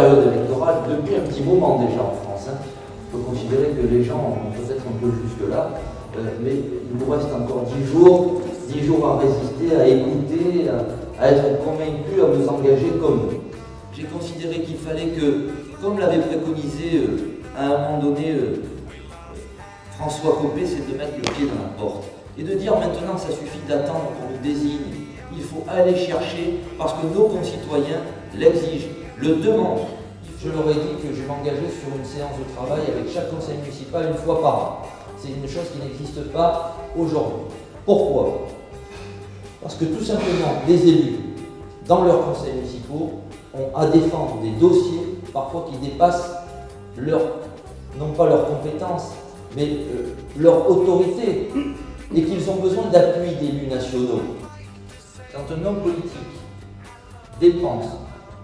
période électorale depuis un petit moment déjà en France. On peut considérer que les gens ont peut-être un peu jusque-là, mais il nous reste encore 10 jours à résister, à écouter, à être convaincus, à nous engager comme eux. J'ai considéré qu'il fallait que, comme l'avait préconisé à un moment donné François Copé, c'est de mettre le pied dans la porte et de dire maintenant ça suffit d'attendre qu'on nous désigne. Il faut aller chercher parce que nos concitoyens l'exigent, le demandent. Je leur ai dit que je m'engageais sur une séance de travail avec chaque conseil municipal une fois par an. C'est une chose qui n'existe pas aujourd'hui. Pourquoi? Parce que tout simplement, les élus, dans leurs conseils municipaux, ont à défendre des dossiers parfois qui dépassent non pas leurs compétences, mais leur autorité, et qu'ils ont besoin d'appui d'élus nationaux. Quand un homme politique dépense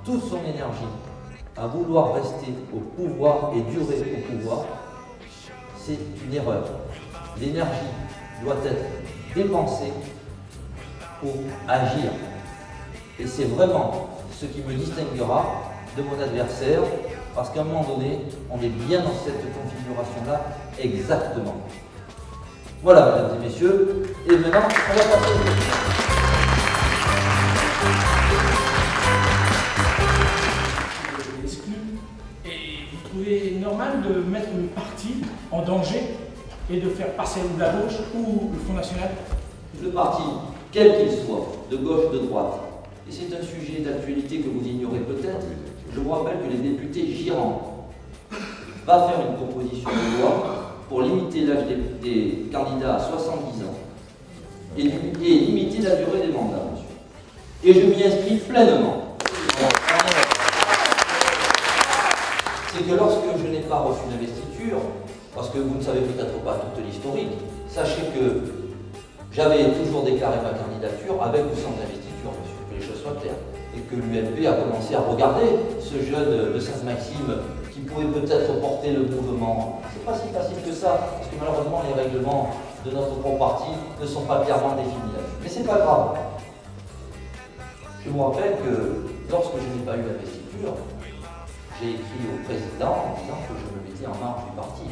toute son énergie à vouloir rester au pouvoir et durer au pouvoir, c'est une erreur. L'énergie doit être dépensée pour agir. Et c'est vraiment ce qui me distinguera de mon adversaire, parce qu'à un moment donné, on est bien dans cette configuration-là exactement. Voilà, mesdames et messieurs, et maintenant, on va passer aux questions. Et vous trouvez normal de mettre le parti en danger et de faire passer ou la gauche ou le Front National? Le parti, quel qu'il soit, de gauche, de droite, et c'est un sujet d'actualité que vous ignorez peut-être, je vous rappelle que les députés Girand va faire une proposition de loi pour limiter l'âge des candidats à 70 ans et limiter la durée des mandats, monsieur. Et je m'y inscris pleinement. C'est que lorsque je n'ai pas reçu l'investiture, parce que vous ne savez peut-être pas toute l'historique, sachez que j'avais toujours déclaré ma candidature avec ou sans investiture, monsieur, que les choses soient claires. Et que l'UMP a commencé à regarder ce jeune de Sainte-Maxime qui pouvait peut-être porter le mouvement. C'est pas si facile que ça, parce que malheureusement les règlements de notre propre parti ne sont pas clairement définis là-dessus. Mais c'est pas grave. Je vous rappelle que lorsque je n'ai pas eu l'investiture, j'ai écrit au président en disant que je me mettais en marge du parti.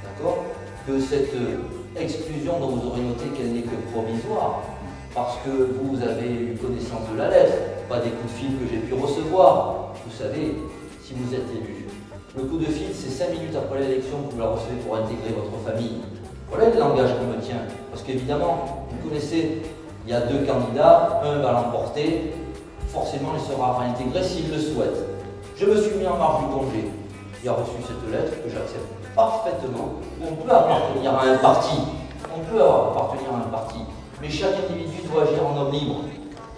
D'accord? Que cette exclusion dont vous aurez noté qu'elle n'est que provisoire, parce que vous avez eu connaissance de la lettre, pas des coups de fil que j'ai pu recevoir. Vous savez, si vous êtes élu, le coup de fil, c'est 5 minutes après l'élection que vous la recevez pour intégrer votre famille. Voilà le langage qu'on me tient. Parce qu'évidemment, vous connaissez, il y a 2 candidats, un va l'emporter, forcément il sera réintégré s'il le souhaite. Je me suis mis en marge du congé. Il a reçu cette lettre que j'accepte parfaitement. On peut appartenir à un parti. On peut appartenir à un parti. Mais chaque individu doit agir en homme libre.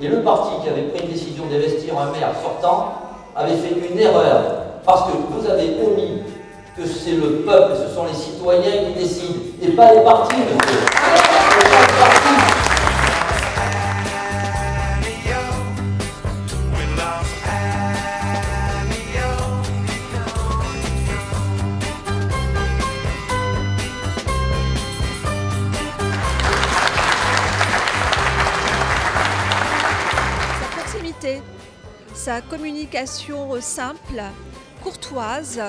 Et le parti qui avait pris une décision d'investir un maire sortant avait fait une erreur. Parce que vous avez omis que c'est le peuple, ce sont les citoyens qui décident, et pas les partis, monsieur. Pas les partis. Sa communication simple, courtoise,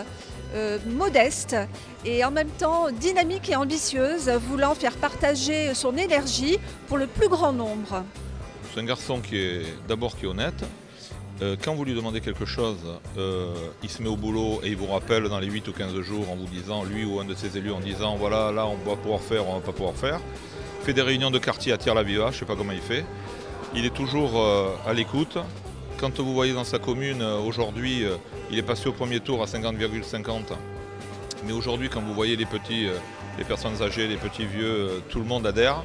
modeste et en même temps dynamique et ambitieuse, voulant faire partager son énergie pour le plus grand nombre. C'est un garçon qui est d'abord honnête. Quand vous lui demandez quelque chose, il se met au boulot et il vous rappelle dans les 8 ou 15 jours en vous disant, lui ou un de ses élus en disant voilà, là on va pouvoir faire, on ne va pas pouvoir faire. Il fait des réunions de quartier à Tire-la-Viva, je ne sais pas comment il fait. Il est toujours à l'écoute. Quand vous voyez dans sa commune, aujourd'hui, il est passé au premier tour à 50,50. Mais aujourd'hui, quand vous voyez les petits, les personnes âgées, les petits vieux, tout le monde adhère.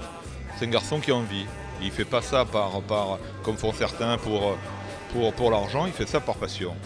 C'est un garçon qui a envie. Il ne fait pas ça comme font certains pour l'argent, il fait ça par passion.